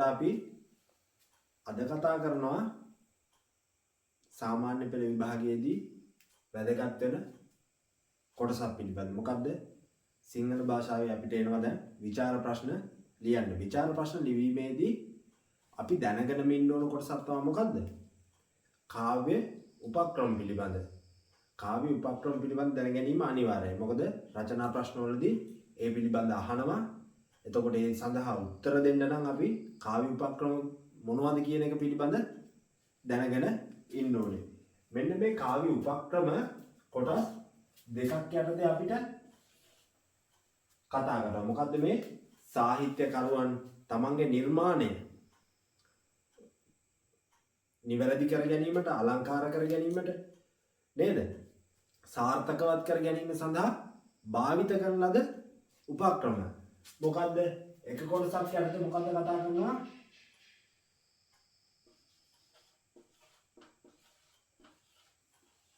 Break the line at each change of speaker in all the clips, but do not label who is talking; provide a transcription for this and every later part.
එතකොට අපි අද කතා කරනවා සාමාන්‍ය පෙළ විභාගයේදී වැදගත් වෙන කොටසක් පිළිබඳව. මොකද්ද? සිංහල භාෂාවේ අපිට එනවා දැන් විචාර ප්‍රශ්න ලියන්න. විචාර ප්‍රශ්න ලිවීමේදී අපි දැනගෙන ඉන්න ඕන කොටසක් තමයි මොකද්ද? කාව්‍ය උපක්‍රම පිළිබඳ. කාව්‍ය උපක්‍රම පිළිබඳ දැන ගැනීම අනිවාර්යයි. මොකද රචනා ප්‍රශ්න වලදී ඒ පිළිබඳ අහනවා. එතකොට ඒ සඳහා උත්තර දෙන්න නම් අපි කාව්‍ය උපක්‍රම මොනවද කියන එක පිළිබඳ දැනගෙන ඉන්න ඕනේ. මෙන්න මේ කාව්‍ය උපක්‍රම කොටස් දෙකක් යටතේ අපිට කතා කරනවා. මොකද්ද මේ සාහිත්‍යකරුවන් තමන්ගේ නිර්මාණය නිවැරදි කර ගැනීමට, අලංකාර කර ගැනීමට නේද? සාර්ථකවත් කර ගැනීම සඳහා භාවිත කරන ලද උපක්‍රම. මොකද්ද? එක කොටසක් යටතේ මොකද්ද කතා කරනවා?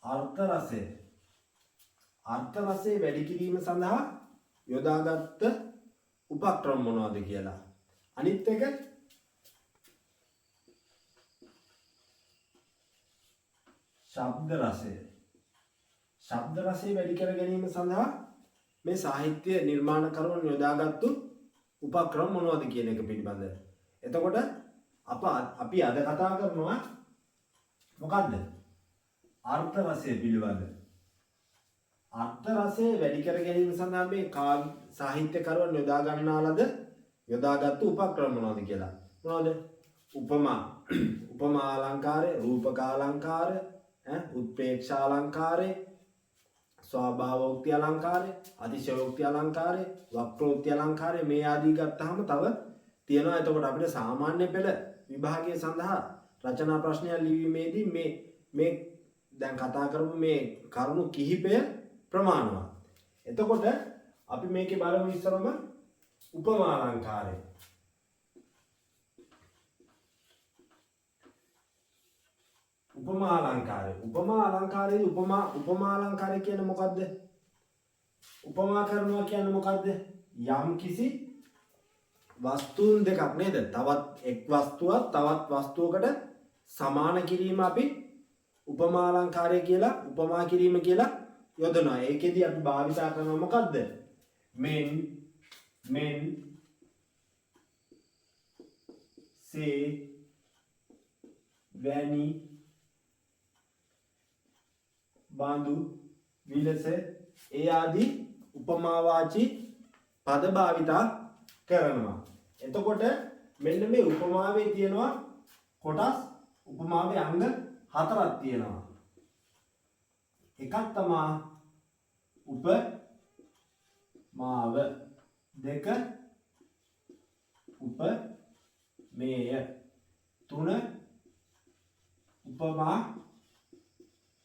අර්ථ රසය. අර්ථ රසය වැඩි කිරීම සඳහා යොදාගත් උපක්‍රම මොනවද කියලා. අනිත් එක ශබ්ද රසය. ශබ්ද රසය වැඩි කර ගැනීම සඳහා මේ සාහිත්‍ය නිර්මාණකරුවන් යොදාගත්තු උපක්‍රම මොනවද කියන එක පිළිබඳ. එතකොට අපි අද කතා කරනවා මොකද්ද? අර්ථ රසය පිළිබඳ. අර්ථ රසය වැඩි කර ගැනීම සඳහා මේ සාහිත්‍යකරුවන් යොදාගත්තු උපක්‍රම මොනවද කියලා. මොනවද? උපමා. උපමා අලංකාරය, රූපක අලංකාරය, උත්ප්‍රේක්ෂා අලංකාරය, ස්වභාවෝක්ති අලංකාරය, අතිශයෝක්ති අලංකාරය, වක්‍රෝක්ති අලංකාරය මේ ආදී ගත්තාම තව තියෙනවා. එතකොට අපිට සාමාන්‍ය පෙළ විභාගය සඳහා රචනා ප්‍රශ්නයක් ලිවීමේදී මේ දැන් කතා කරපු මේ කරුණු කිහිපය ප්‍රමාණවත්. එතකොට අපි මේකේ බලමු ඉස්සරම උපමා අලංකාරය. උපමා අලංකාරය. උපමා අලංකාරයේදී උපමා අලංකාරය කියන්නේ මොකද්ද? උපමා කරනවා කියන්නේ මොකද්ද? යම් කිසි වස්තුන් දෙකක් නේද? තවත් එක් වස්තුවක් තවත් වස්තුවකට සමාන කිරීම අපි උපමා අලංකාරය කියලා, උපමා කිරීම කියලා යොදනවා. ඒකෙදී අපි භාවිතා කරනවා මොකද්ද? මෙන් සේ වැනි බඳු විලස ඒ ආදී උපමාවාචී පද භාවිතා කරනවා. එතකොට මෙන්න මේ උපමාවේ තියෙනවා කොටස්. උපමාවේ අංග 4ක් තියෙනවා. එකක් තමයි උපමාව, දෙක උපමේය, තුන උපමා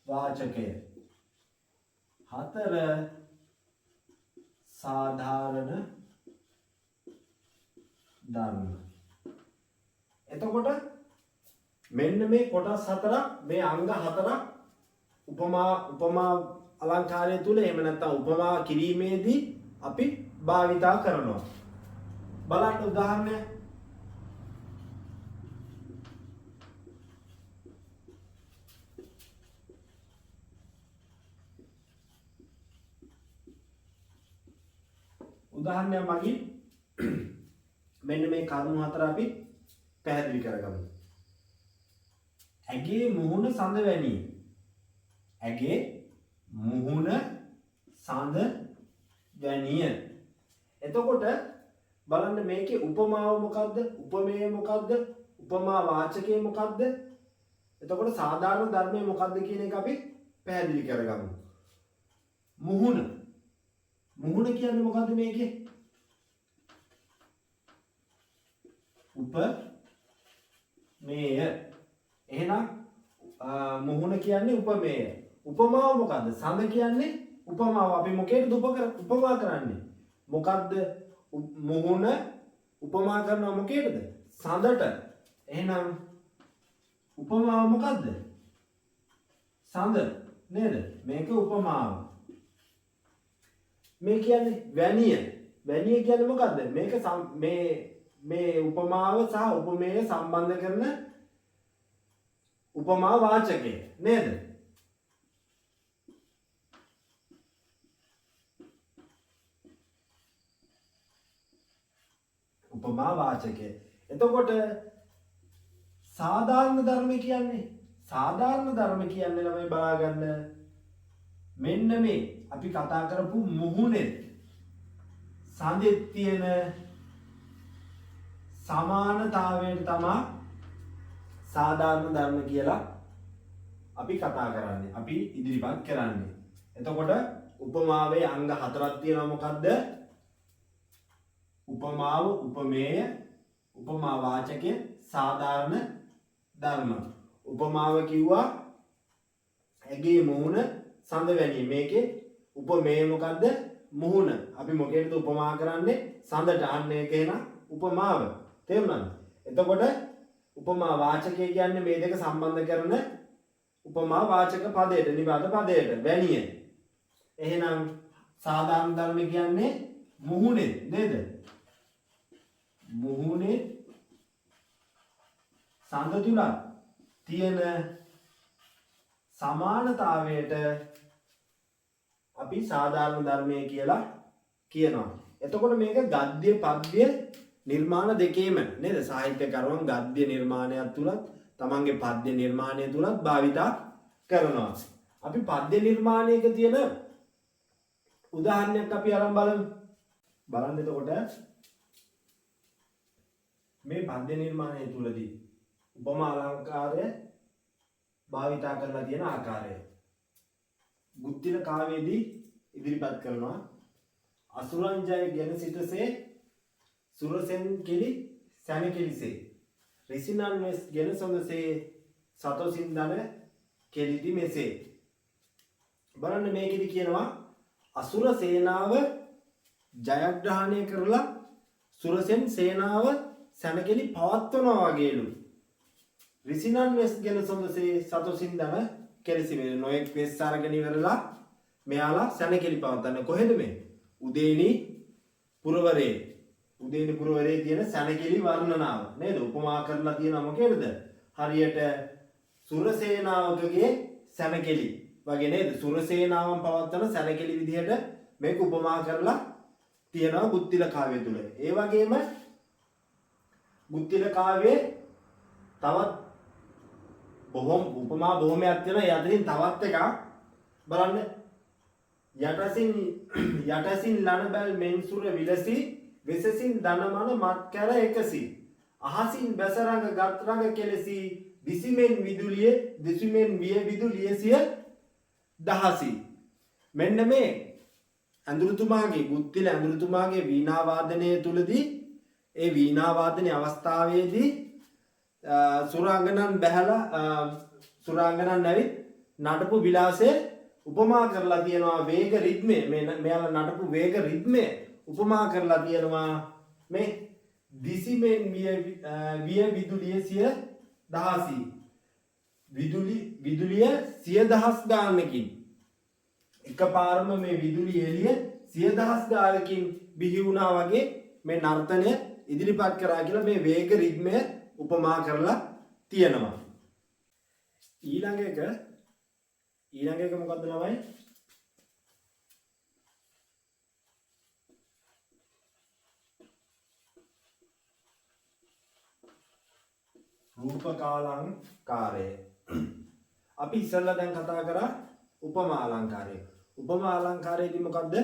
වාචකය, 4 සාධාරණ ධර්ම. එතකොට මෙන්න මේ කොටස් 4ක්, මේ අංග 4ක් උපමා අලංකාරය තුල එහෙම නැත්නම් උපමා කිරීමේදී අපි භාවිතා කරනවා. බලන්න උදාහරණයක්. උදාහරණයක් මගින් මෙන්න මේ කරුණු 4 අපි පැහැදිලි කරගමු. ඇගේ මුහුණ සඳ වැනි. ඇගේ මුහුණ සඳ වැනිය. එතකොට බලන්න මේකේ උපමාව මොකද්ද? උපමේය මොකද්ද? උපමා වාචකය මොකද්ද? එතකොට සාධාරණ ධර්මය මොකද්ද කියන එක අපි පැහැදිලි කරගමු. මුහුණ. මුහුණ කියන්නේ මොකද්ද මේකේ? උපමේය. එහෙනම් මුහුණ කියන්නේ උපමේය. උපමාව මොකද්ද? සඳ කියන්නේ උපමාව. අපි මොකේද උපමා කරන්නේ? මොකද්ද? මුහුණ උපමා කරනවා මොකේද? සඳට. එහෙනම් උපමාව මොකද්ද? සඳ නේද? මේක උපමාව. මේ කියන්නේ වැනිය. වැනිය කියන්නේ මොකද්ද? මේක මේ මේ උපමාව සහ උපමේය සම්බන්ධ කරන උපමා වාචකය නේද? උපමා වාචකය. එතකොට සාධාරණ ධර්ම කියන්නේ ළමයි බලාගන්න මෙන්න මේ අපි කතා කරපු මුහුණේ සඳෙත් තියෙන සමානතාවයට තමයි සාධාරණ ධර්ම කියලා අපි කතා කරන්නේ. අපි ඉදිරිපත් කරන්නේ. එතකොට උපමාවේ අංග 4ක් තියෙනවා. මොකද්ද? උපමාව, උපමේය, උපමා වාචකය, සාධාරණ ධර්ම. උපමාව කිව්වා ඇගේ මුහුණ සඳ වැනි. මේකේ උපමේය මොකද්ද? මුහුණ. අපි මොකේද උපමා කරන්නේ? සඳට. අන්න ඒක එන උපමාව. තේරුණාද? එතකොට උපමා වාචකය කියන්නේ මේ දෙක සම්බන්ධ කරන උපමා වාචක පදයට, නිබඳ පදයට, වැනිය. එහෙනම් සාධාරණ ධර්ම කියන්නේ මුහුණේ නේද? මුහුණේ සඳ තුල තියෙන සමානතාවයට අපි සාධාරණ ධර්මය කියලා කියනවා. එතකොට මේක ගද්‍ය පද්‍ය නිර්මාණ දෙකේම නේද? සාහිත්‍යකරුවන් ගද්‍ය නිර්මාණයක් තුලත් තමන්ගේ පද්‍ය නිර්මාණය තුලත් භාවිතා කරනවා. අපි පද්‍ය නිර්මාණයක තියෙන උදාහරණයක් අපි අරන් බලමු. බලන්න එතකොට මේ පද්‍ය නිර්මාණය තුලදී උපමා අලංකාරය භාවිතා කරලා තියෙන ආකාරය බුද්ධිල කාව්‍යයේදී ඉදිරිපත් කරනවා. අසුරංජය ගෙන සිටසේ සුරසෙන් කෙලි සැනකෙලිසේ රිසිනන් වෙස් ගෙන සොඳසේ සතොසින් දන කෙලිදි මෙසේ. බලන්න මේකෙදි කියනවා අසුර සේනාව ජයග්‍රහණය කරලා සුරසෙන් සේනාව සැනකෙලි පවත්වනවා වගේලු. රිසිනන් වෙස් ගෙන සොඳසේ සතොසින් දන කෙලිසිමේ නොයෙක් වෙස් අරගෙන ඉවරලා මෙයාලා සැනකෙලි පවත්වන්නේ කොහෙද මේ? උදේනි පුරවරේ. උදේනි පුරවරේ තියෙන සැනකෙලි වර්ණනාව නේද? උපමා කරලා තියෙනවා මොකේද? හරියට සුරසේනාවකගේ සැනකෙලි වගේ නේද? සුරසේනාවන් පවත්වන සැනකෙලි විදිහට මේක උපමා කරලා තියෙනවා බුද්ධිල කාව්‍ය තුල. ඒ වගේම බුද්ධිල කාව්‍යයේ තවත් උපමා බොහොමයක් තියෙනවා. ඒ අතරින් තවත් එකක් බලන්න. යටසින් ලනබැල් මෙන්සුර විලසි වෙසසින් දනමන මත් කැර එකසි අහසින් බැසරඟ ගත්රඟ කෙලෙසි දිසිමෙන් විදුලිය දිසිමෙන් විය විදුලිය සිය දහසි. මෙන්න මේ ඇඳුරුතුමාගේ බුද්ධිල ඇඳුරුතුමාගේ වීණා වාදනය තුලදී ඒ වීණා වාදනයේ අවස්ථාවේදී සුරාංගනන් බැහැලා සුරාංගනන් නැවිත් නටපු විලාසය උපමා කරලා තියෙනවා වේග රිද්මය. මෙයාලා නටපු වේග රිද්මය උපමා කරලා තියෙනවා මේ දිසිමෙන් විය විදුලිය සිය දහසි. විදුලිය සිය දහස් ගානකින් එකපාරම මේ විදුලි එළිය සිය දහස් ගානකින් බිහි වුණා වගේ මේ නර්තනය ඉදිරිපත් කරා කියලා මේ වේග රිද්මය උපමා කරලා තියෙනවා. ඊළඟ එක මොකද්ද ළමයි? රූපකාලංකාරය. අපි ඉස්සෙල්ලා දැන් කතා කරා උපමා අලංකාරය. උපමා අලංකාරයේදී මොකද්ද?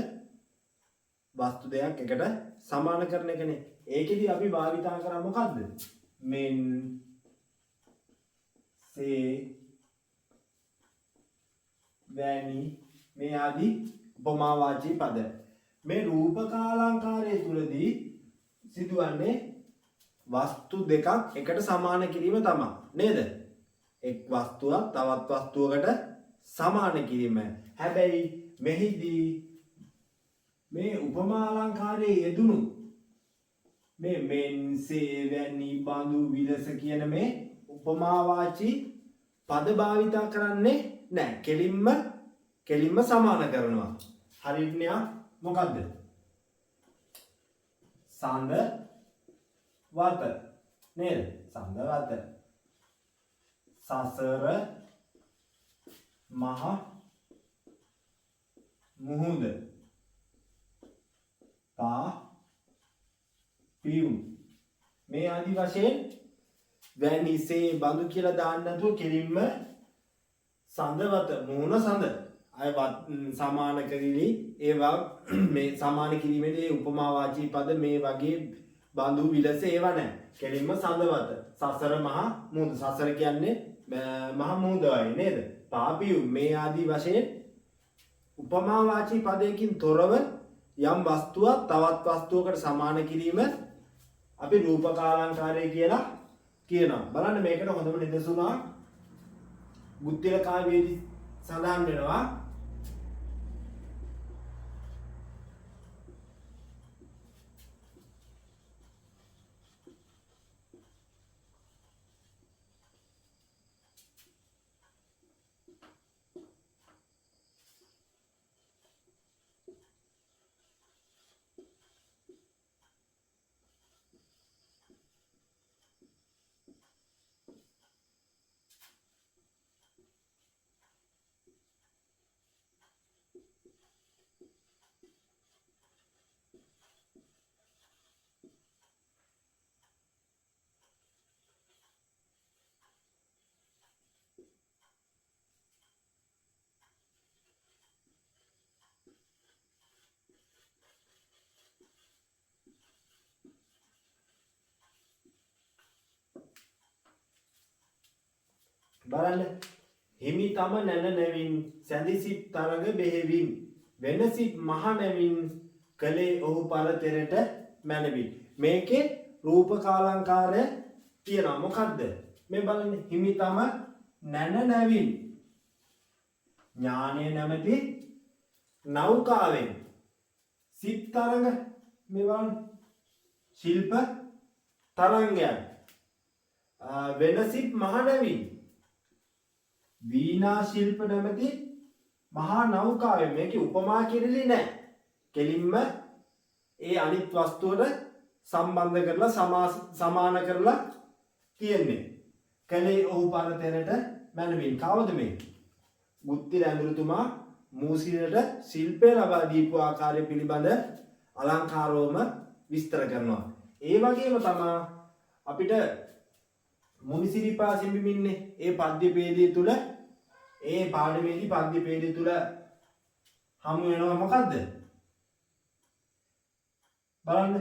වස්තු දෙකක් එකට සමාන කරන එකනේ. ඒකෙදි අපි භාවිතා කරා මොකද්ද? මෙන් සේ වැනි මේ ආදී උපමා වාචී පද. මේ රූපකාලංකාරය තුලදී සිදුවන්නේ වස්තු දෙකක් එකට සමාන කිරීම තමයි නේද? එක් වස්තුවක් තවත් වස්තුවකට සමාන කිරීම. හැබැයි මෙහිදී මේ උපමා අලංකාරයේ යෙදුණු මේ මෙන් සේ වැනි බඳු විලස කියන මේ උපමා වාචී පද භාවිතා කරන්නේ නැහැ. කෙලින්ම සමාන කරනවා. හරියට මොකද්ද? සඳ වත නේද? සඳ වත. සසර මහ මුහුද පා පියුම් මේ ආදි වශයෙන් වැනිසේ බඳු කියලා දාන්න නැතුව කෙලින්ම සඳවත මුහුණ සඳ අය සමාන කරලි ඒවා මේ සමාන කිරීමේදී උපමා වාචී පද මේ වගේ බඳු විලස ඒවා නැහැ. කෙලින්ම සඳවත සසර මහ මුහුද. සසර කියන්නේ මහ මුහුදයි නේද? පාපියුම් මේ ආදි වශයෙන් උපමා වාචී පදයකින් තොරව යම් වස්තුවක් තවත් වස්තුවකට සමාන කිරීම අපි රූපකාලංකාරය කියලා කියනවා. බලන්න මේකට හොඳම නිදසුනක් බුද්ධිල කාව්‍යයේදී සඳහන් වෙනවා. බලන්න හිමි තම නැන නැවින් සැඳිසිත් තරඟ බෙහෙවින් වෙනසිත් මහ නැවින් කලේ ඔහු පරතරට මැනවින්. මේකේ රූපකාලංකාරය තියෙනවා. මොකද්ද මේ බලන්න? හිමි තම නැන නැවින් ඥානය නැමැති නෞකාවෙන් සිත් තරඟ මේ බලන්න ශිල්ප තරංගයන් වෙනසිත් මහ නැවින් වීණා ශිල්ප නැමැති මහා නෞකාවෙන්. මේකේ උපමා කිරලි නැහැ. කෙලින්ම ඒ අනිත් වස්තුවට සම්බන්ධ කරලා සමාන කරලා කියන්නේ. කලේ ඔහු පරතරට මැනවින්. කවුද මේ? බුද්ධි රැඳුරුතුමා මූසිරට ශිල්පය ලබා දීපු ආකාරය පිළිබඳ අලංකාරවම විස්තර කරනවා. ඒ වගේම තමයි අපිට මුනිසිරිපා සිඹිමින්නේ ඒ පද්‍ය පේළිය තුල ඒ පාඩමේදී පද්‍ය පේළිය තුල හමු වෙනවා. මොකද්ද බලන්න.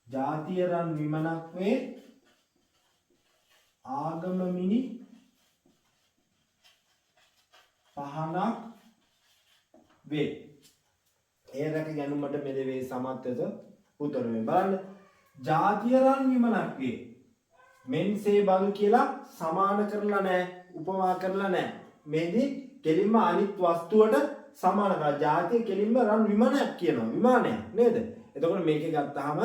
ජාතිය රන් විමනක් වේ ආගම මිනි පහනක් වේ. ඒ රැක ගැනුමට මෙදවේ සමත්වද උතරමේ. බලන්න ජාතිය රන් විමනක් වේ. මෙන්සේ බලු කියලා සමාන කරලා නැහැ, උපමා කරලා නැහැ. මේදී කෙලින්ම අනිත් වස්තුවට සමාන කරලා ජාතිය කෙලින්ම රන් විමනක් කියනවා. විමානයක් නේද? එතකොට මේකේ ගත්තාම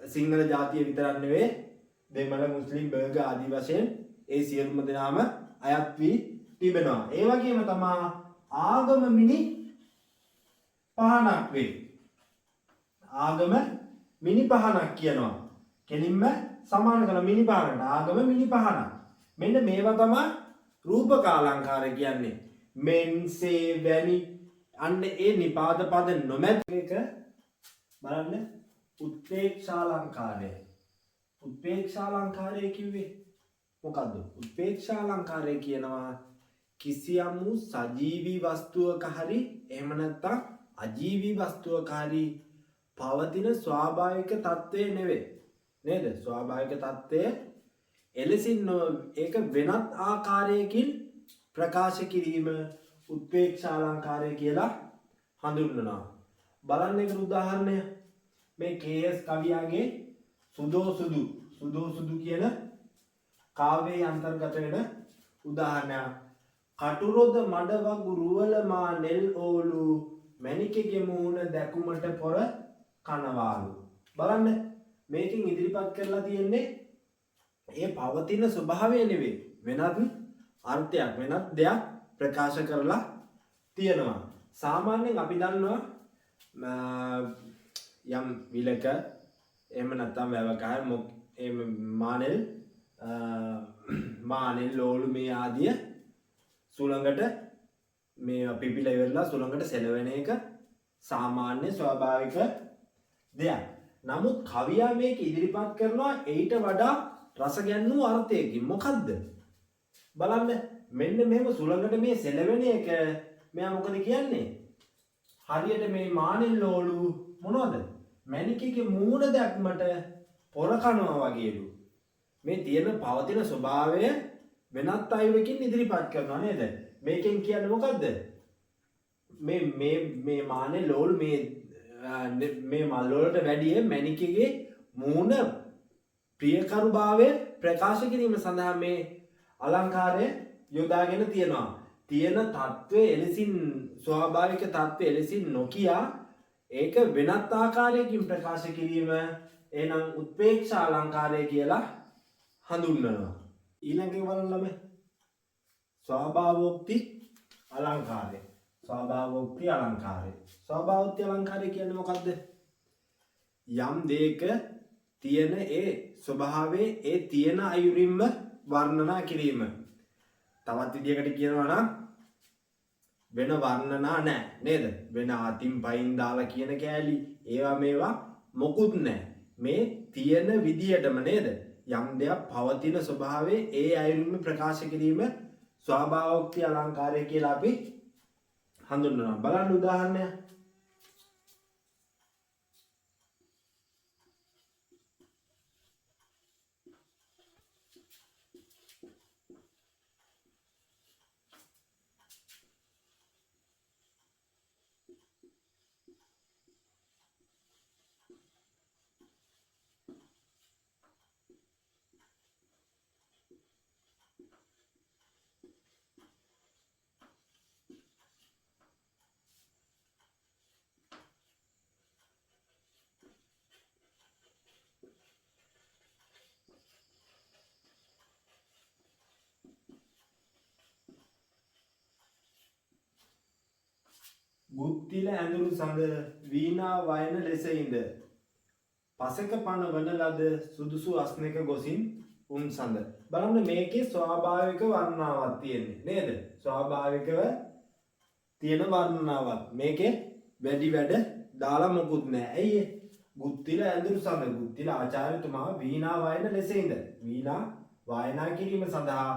සිංහල ජාතිය විතරක් නෙවෙයි දෙමළ මුස්ලිම් බර්ග ආදී වශයෙන් ඒ සියලුම දෙනාම අයත් වී තිබෙනවා. ඒ වගේම තමයි ආගම මිනි පහනක් වේ. ආගම මිනි පහනක් කියනවා. කෙලින්ම සමාන කරන මිනි පහනට ආගම මිනි පහනක්. මෙන්න මේවා තමයි රූපකාලංකාරය කියන්නේ. මෙන්සේ වැනි අන්න ඒ නිපාත පද නොමැත් එක බලන්න උත්පේක්ෂාලංකාරය. උත්පේක්ෂාලංකාරය කිව්වේ මොකද්ද? උත්පේක්ෂාලංකාරය කියනවා කිසියම් වූ සජීවී වස්තුවක හරි එහෙම නැත්නම් අජීවී වස්තුවක හරි පවතින ස්වාභාවික తත්වය නෙවෙයි නේද? ස්වාභාවික తත්වය එලෙසින් ඒක වෙනත් ආකාරයකින් ප්‍රකාශ කිරීම උත්පේක්ෂාලංකාරය කියලා හඳුන්වනවා. බලන්න එක උදාහරණය මේ කේ.එස්. කවියාගේ සුදෝ සුදු කියන කාව්‍යයේ අන්තර්ගත වෙන උදාහරණයක්. කටුරොද මඩ වගු රුවල මා නෙල් ඕලු මැණිකෙගේ මූණ දැකුමට පොර කනවාලු. බලන්න මේකෙන් ඉදිරිපත් කරලා තියෙන්නේ ඒ පවතින ස්වභාවය නෙවෙයි වෙනත් අර්ථයක් වෙනත් දෙයක් ප්‍රකාශ කරලා තියෙනවා. සාමාන්‍යයෙන් අපි දන්නවා යම් විලක එහෙම නැත්නම් වැවකහල් මානෙල් ලෝලු මේ ආදිය සුළඟට මේ පිපිලා ඉවරලා සුළඟට සෙලවෙන එක සාමාන්‍ය ස්වාභාවික දෙයක්. නමුත් කවියා මේක ඉදිරිපත් කරනවා ඊට වඩා රස ගැන්වූ අර්ථයකින්. මොකද්ද? බලන්න මෙන්න මෙහෙම සුළඟට මේ සෙලවෙන එක මෙයා මොකද කියන්නේ? හරියට මේ මානෙල් ලෝලු මොනවද? මැණිකේ මූණ දැක්මට පොර කනවා වගේලු. මේ තියෙන පවතින ස්වභාවය වෙනත් අයුරකින් ඉදිරිපත් කරනවා නේද? මේකෙන් කියන්නේ මොකද්ද? මේ මානෙල් ලෝලු මේ මල් වලට වැඩිය මැණිකේ මූණ ප්‍රියකරුභාවය ප්‍රකාශ කිරීම සඳහා මේ අලංකාරය යොදාගෙන තියෙනවා. තියෙන තත්ත්වයේ එලෙසින් ස්වාභාවික තත්ත්වයේ එලෙසින් නොකිය ඒක වෙනත් ආකාරයකින් ප්‍රකාශ කිරීම එනම් උත්පේක්ෂා අලංකාරය කියලා හඳුන්වනවා. ඊළඟට බලන්න ළමයි. ස්වභාවෝක්ති අලංකාරය. ස්වභාවෝක්ති අලංකාරය. ස්වභාවෝක්ති අලංකාරය කියන්නේ මොකද්ද? යම් දෙයක තියෙන ඒ ස්වභාවයේ ඒ තියෙන අයුරින්ම වර්ණනා කිරීම. තවත් විදියකට කියනවා නම් වෙන වර්ණනා නැහැ නේද? වෙන අතින් පයින් දාලා කියන කෑලි ඒවා මේවා මොකුත් නැහැ. මේ තියෙන විදියටම නේද? යම් දෙයක් පවතින ස්වභාවයේ ඒ අයුරින්ම ප්‍රකාශ කිරීම ස්වභාවෝක්ති අලංකාරය කියලා අපි හඳුන්වනවා. බලන්න උදාහරණයක්. ගුත්තිල ඇඳුරු සඳ වීණා වයන ලෙස ඉඳ පසක පන වන ලද සුදුසු අස්නක ගොසින් උන් සඳ. බලන්න මේකේ ස්වාභාවික වර්ණනාවක් තියෙන්නේ නේද? ස්වාභාවිකව තියෙන වර්ණනාවක්. මේකේ වැඩි වැඩ දාලා මොකුත් නැහැ. ඇයි ඒ? ගුත්තිල ඇඳුරු සඳ ගුත්තිල ආචාර්යතුමා වීණා වයන ලෙස ඉඳ වීණා වායනා කිරීම සඳහා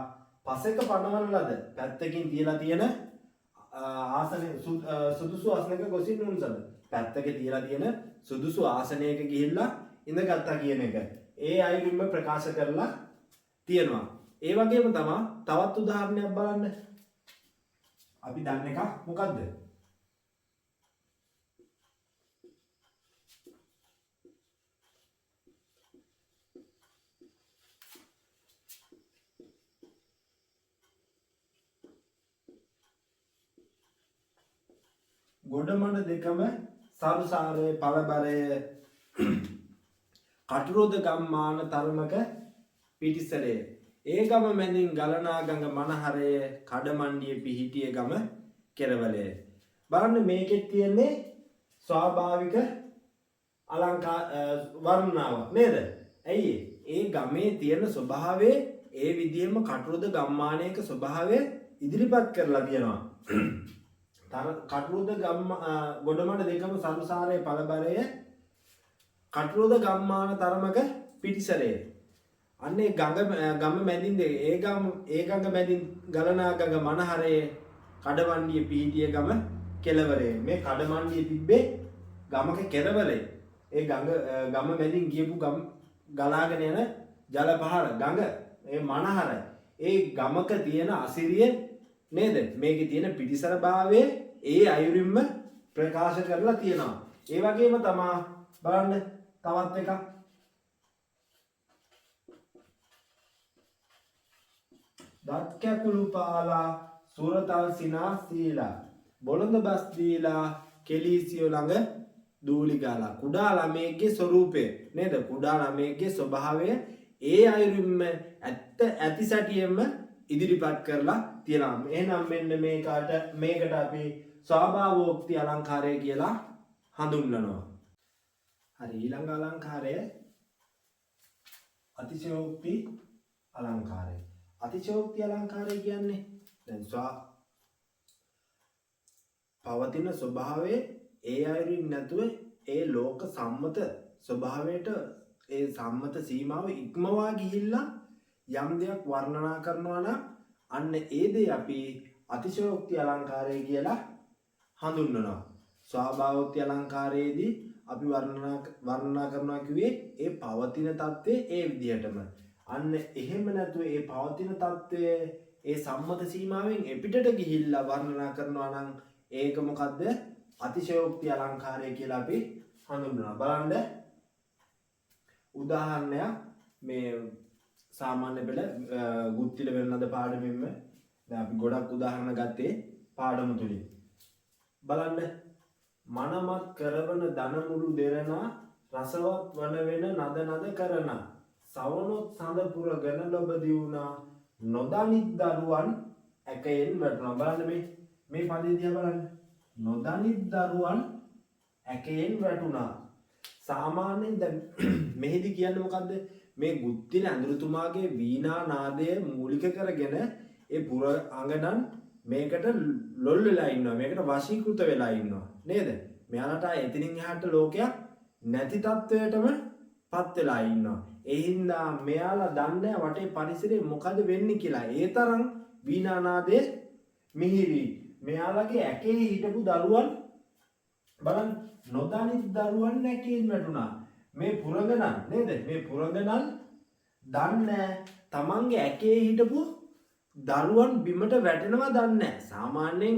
පසක පනවන ලද පැත්තකින් තියලා තියෙන ආසනයේ සුදුසු ආසනයක ගොසින් උන්සඳ. පැත්තක තියලා තියෙන සුදුසු ආසනයක ගිහිල්ලා ඉඳගත්තා කියන එක ඒ අයුරින්ම ප්‍රකාශ කරලා තියෙනවා. ඒ වගේම තමයි තවත් උදාහරණයක් බලන්න. අපි දන්න එක මොකද්ද? ගොඩමඩ දෙකම සරුසාරය පළබරය කටුරොද ගම්මාන තරමක පිටිසරය ඒ ගම මැදින් ගලනා ගඟ මනහරය කඩමණ්ඩිය පිහිටිය ගම කෙරවලය. බලන්න මේකෙත් තියෙන්නේ ස්වාභාවික අලංකාර වර්ණනාවක් නේද? ඇයි ඒ ගමේ තියෙන ස්වභාවය ඒ විදිහම කටුරොද ගම්මානයක ස්වභාවය ඉදිරිපත් කරලා තියෙනවා. කටුරුද ගොඩමඩ දෙකම සංසාරයේ පළබරය කටුරුද ගම්මාන තරමක පිටිසරය. අන්නේ ගම මැදින් ඒ ගඟ මැදින් ගලනා ගඟ මනහරයේ කඩමණ්ඩිය පිහිටිය ගම කෙළවරේ. මේ කඩමණ්ඩිය තිබ්බේ ගමක කෙළවරේ. ඒ ගම මැදින් ගියපු ගලාගෙන යන ජල පහර ගඟ ඒ මනහර ඒ ගමක තියෙන අසිරිය නේද? මේකේ තියෙන පිටිසර භාවයේ ඒ අයුරින්ම ප්‍රකාශ කරලා තියෙනවා. ඒ වගේම තමයි බලන්න තවත් එකක්. දත් කැකුළු පාලා සුරතල් සිනා සීලා බොළඳ බස් දීලා කෙලීසියෝ ළඟ දූලි ගාලා. කුඩා ළමයෙක්ගේ ස්වරූපය නේද? කුඩා ළමයෙක්ගේ ස්වභාවය ඒ අයුරින්ම ඇති සැටියෙන්ම ඉදිරිපත් කරලා තියෙනවා. එහෙනම් මෙන්න මේකට අපි ස්වභාවෝක්ති අලංකාරය කියලා හඳුන්වනවා. හරි, ඊළඟ අලංකාරය අතිශයෝක්ති අලංකාරය. අතිශයෝක්ති අලංකාරය කියන්නේ දැන් පවතින ස්වභාවයේ ඒ අයුරින් නැතුව ඒ ලෝක සම්මත ස්වභාවයට ඒ සම්මත සීමාව ඉක්මවා ගිහිල්ලා යම් දෙයක් වර්ණනා කරනවා නම් අන්න ඒ දේ අපි අතිශයෝක්ති අලංකාරය කියලා හඳුන්වනවා. ස්වභාවෝක්ති අලංකාරයේදී අපි වර්ණනා කරනවා කිව්වේ ඒ පවතින தත්ත්වය ඒ විදිහටම. අන්න එහෙම නැතුව ඒ පවතින தත්ත්වය ඒ සම්මත සීමාවෙන් එපිටට ගිහිල්ලා වර්ණනා කරනවා නම් ඒක මොකද්ද? අතිශයෝක්ති අලංකාරය කියලා අපි හඳුන්වනවා. බලන්න උදාහරණයක් මේ සාමාන්‍ය පෙළ ගුත්තිල වෙනද පාඩමෙන්න දැන් අපි ගොඩක් උදාහරණ ගත්තේ පාඩම තුලින්. බලන්න මනමත් කරවන ධනමුළු දෙරණා රසවත් වන වෙන නද නද කරනා සවනොත් සඳ පුරගෙන ලොබ දියුණා නොදනිත් දරුවන් ඇකයෙන් වැටුණා. බලන්න මේ පදේ දිහා බලන්න. නොදනිත් දරුවන් ඇකයෙන් වැටුණා. සාමාන්‍යයෙන් දැන් මෙහිදි කියන්නේ මොකද්ද? මේ ගුත්තිල ඇඳුරුතුමාගේ වීණා නාදය මූලික කරගෙන ඒ පුර අංගනන් මේකට ලොල් වෙලා ඉන්නවා. මේකට වශීකృత වෙලා ඉන්නවා. නේද? මෙයාලට එතනින් එහාට ලෝකයක් නැති තත්වයටම පත් වෙලා ඉන්නවා. ඒ හින්දා මෙයාලා දන්නේ වටේ පරිසරේ මොකද වෙන්නේ කියලා. ඒ තරම් වීණා නාදයේ මිහිරි. මෙයාලගේ ඇකේ හිටපු දරුවන් බලන්න නොදනිත් දරුවන් ඇකෙන් වැටුණා. මේ පුරගණන් නේද? මේ පුරගණන් දන්නේ තමන්ගේ ඇකේ හිටපු දරුවන් බිමට වැටෙනවා දන්නේ. සාමාන්‍යයෙන්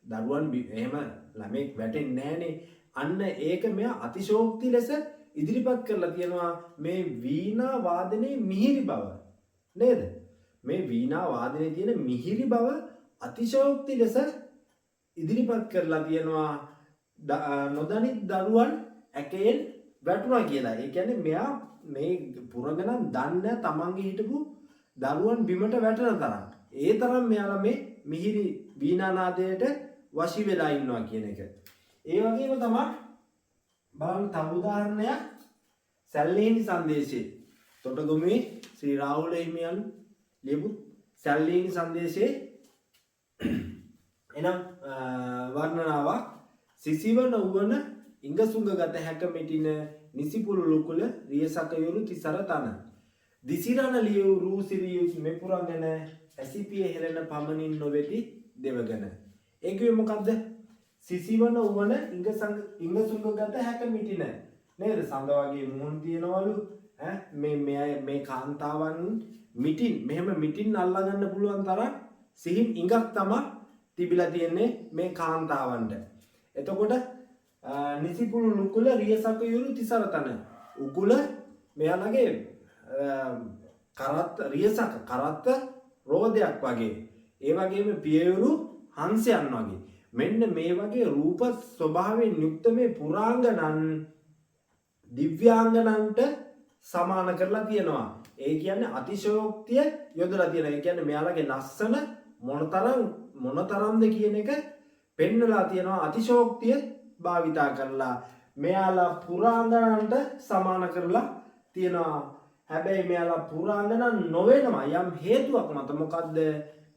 දරුවන් එහෙම ළමෙක් වැටෙන්නේ නැහනේ. අන්න ඒක මෙයා අතිශෝක්ති ලෙස ඉදිරිපත් කරලා තියෙනවා මේ වීණා වාදනයේ මිහිරි බව. නේද? මේ වීණා වාදනයේ තියෙන මිහිරි බව අතිශෝක්ති ලෙස ඉදිරිපත් කරලා තියෙනවා නොදනිත් දරුවන් ඇකෙන් වැටුණා කියලා. ඒ කියන්නේ මෙයා මේ පුරගණන් දන්නේ තමන්ගේ හිටපු දරුවන් බිමට වැටෙන තරම්. ඒ තරම් මෙයාලා මේ මිහිරි වීණා නාදයට වශී වෙලා ඉන්නවා කියන එක. ඒ වගේම තමයි බලන්න තව උදාහරණයක් සැල්ලේනි සංදේශේ. තොටගොමේ ශ්‍රී රාහුල හිමියන් ලියපු සැල්ලේනි සංදේශේ එනම් වර්ණනාවක් සිසිවන උවන ඉඟසුඟගත හැක මෙටින නිසිපුළු ලුකුල රියසක යුරු තිසර තන දිසිරණ ලියු රූසිරියුස් මෙපුරගෙන ඇසිපිය හෙළන පමණින් නොවෙති දෙවගන. ඒ කිව්වේ මොකද්ද? සිසිවන උවන ඉඟසුඟගත හැක මිටින නේද? සඳ වගේ මුහුණ තියනවලු මේ කාන්තාවන් මිටින් මෙහෙම මිටින් අල්ලා ගන්න පුළුවන් තරම් සිහින් ඉඟක් තමයි තිබිලා තියෙන්නේ මේ කාන්තාවන්ට. එතකොට නිසිපුළු ලුකුල රියසක යුරු තිසරතන උකුල මෙයාලගේ කරත්ත රියසක කරත්ත රෝදයක් වගේ. ඒ වගේම පියයුරු හංසයන් වගේ. මෙන්න මේ වගේ රූප ස්වභාවයෙන් යුක්ත මේ පුරාංගනන් දිව්‍යාංගනන්ට සමාන කරලා තියෙනවා. ඒ කියන්නේ අතිශයෝක්තිය යොදලා තියෙනවා. ඒ කියන්නේ මෙයාලගේ ලස්සන මොනතරම්ද කියන එක පෙන්නලා තියෙනවා. අතිශයෝක්තිය භාවිතා කරලා මෙයාලා පුරාංගනන්ට සමාන කරලා තියෙනවා. හැබැයි මෙයාලා පුරාංගනන් නොවෙනවා යම් හේතුවක් මත. මොකද්ද?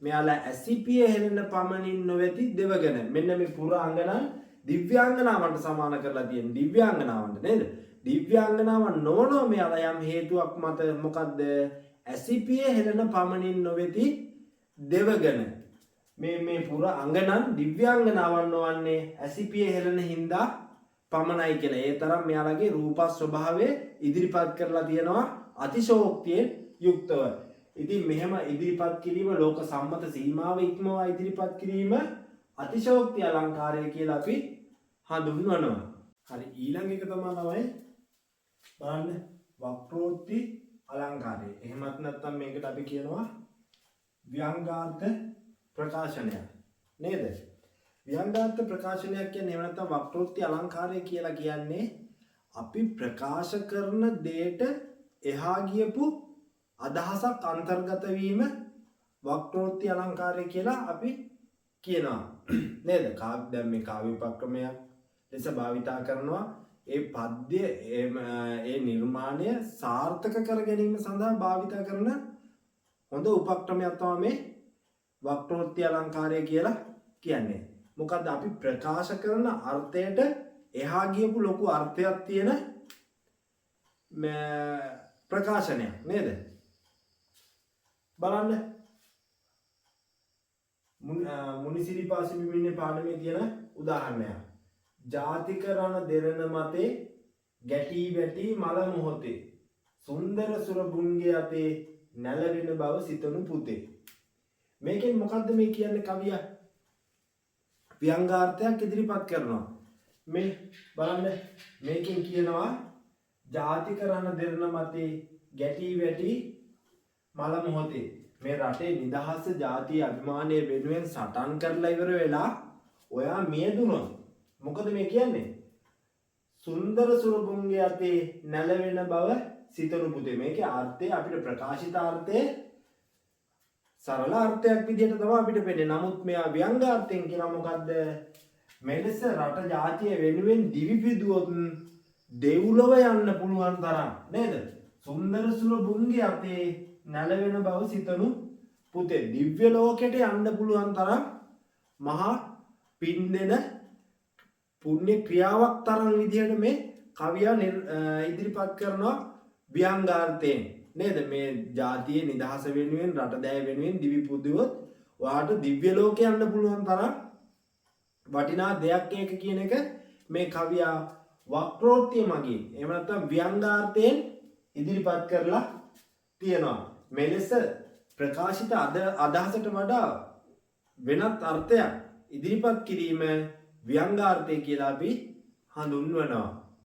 මෙයාලා ඇසිපිය හෙළන පමණින් නොවේති දෙවගෙන. මෙන්න මේ පුරාංගනන් දිව්‍යාංගනාවන්ට සමාන කරලා තියෙන දිව්‍යාංගනාවන්ට නේද? දිව්‍යාංගනාවන් නොවනෝ මෙයාලා යම් හේතුවක් මත. මොකද්ද? ඇසිපිය හෙළන පමණින් නොවේති දෙවගෙන. මේ පුරාංගනන් දිව්‍යාංගනාවන් නොවන්නේ ඇසිපිය හෙළන හින්දා පමණයි කියලා. ඒ තරම් මෙයාලගේ රූප ස්වභාවය ඉදිරිපත් කරලා තියෙනවා අතිශෝක්තියෙන් යුක්තව. ඉතින් මෙහෙම ඉදිරිපත් කිරීම ලෝක සම්මත සීමාව ඉක්මවා ඉදිරිපත් කිරීම අතිශෝක්ති අලංකාරය කියලා අපි හඳුන්වනවා. හරි, ඊළඟ එක තමයි බලන්න වක්‍රෝක්ති අලංකාරය. එහෙමත් නැත්නම් මේකට අපි කියනවා ව්‍යංගාර්ථ ප්‍රකාශනයක් නේද? ව්‍යංගාර්ථ ප්‍රකාශනයක් කියන්නේ එහෙම නැත්නම් වක්‍රෝක්ති අලංකාරය කියලා කියන්නේ අපි ප්‍රකාශ කරන දෙයට එහා ගියපු අදහසක් අන්තර්ගත වීම වක්‍රෝක්ති අලංකාරය කියලා අපි කියනවා නේද? දැන් මේ කාව්‍ය උපක්‍රමයක් ලෙස භාවිතා කරනවා. ඒ පද්‍ය ඒ නිර්මාණය සාර්ථක කර ගැනීම සඳහා භාවිතා කරන හොඳ උපක්‍රමයක් තමයි මේ වක්‍රෝක්ති අලංකාරය කියලා කියන්නේ. මොකද අපි ප්‍රකාශ කරන අර්ථයට එහා ගියපු ලොකු අර්ථයක් තියෙන ප්‍රකාශනයක් නේද? බලන්න මුනිසිරිපාසි විමින්නේ පාඩමේ තියෙන උදාහරණයක්. ජාතික රණ දෙරණ මතේ ගැටි වැටි මල මොහොතේ සුන්දර සුරබුන්ගේ අතේ නැලවෙන බව සිතනු පුතේ. මේකෙන් මොකද්ද මේ කියන්නේ කවියා? ව්‍යංගාර්ථයක් ඉදිරිපත් කරනවා. මේ බලන්න මේකෙන් කියනවා ජාතික රණ දෙරණ මතේ ගැටි වැටි මල මොහොතේ. මේ රටේ නිදහස ජාතිය අභිමානය වෙනුවෙන් සටන් කරලා ඉවර වෙලා ඔයා මියදුනොත් මොකද මේ කියන්නේ? සුන්දර සුරබුන්ගේ අතේ නැලවෙන බව සිතනු පුතේ. මේකේ අර්ථය අපිට ප්‍රකාශිත අර්ථය සරල අර්ථයක් විදිහට තමයි අපිට පෙන්නේ. නමුත් මෙයා ව්‍යංගාර්ථයෙන් කියන මොකද්ද? මෙලෙස රට ජාතිය වෙනුවෙන් දිවි පිදුවොත් දෙව්ලොව යන්න පුළුවන් තරම් නේද? සුන්දර සුරබුන්ගේ අතේ නැලවෙන බව සිතනු පුතේ. දිව්‍ය ලෝකයට යන්න පුළුවන් තරම් මහා පින් දෙන පුණ්‍ය ක්‍රියාවක් තරම් විදිහට මේ කවියා ඉදිරිපත් කරනවා ව්‍යංගාර්ථයෙන් නේද? මේ ජාතියේ නිදහස වෙනුවෙන් රට දෑ වෙනුවෙන් දිවි පුදුවොත් ඔයාට දිව්‍ය ලෝකයට යන්න පුළුවන් තරම් වටිනා දෙයක් ඒක කියන එක මේ කවියා වක්‍රෝක්තිය මගින් එහෙම නැත්නම් ව්‍යංගාර්ථයෙන් ඉදිරිපත් කරලා තියෙනවා. මෙලෙස ප්‍රකාශිත අදහසට වඩා වෙනත් අර්ථයක් ඉදිරිපත් කිරීම ව්‍යංගාර්ථය කියලා අපි හඳුන්වනවා.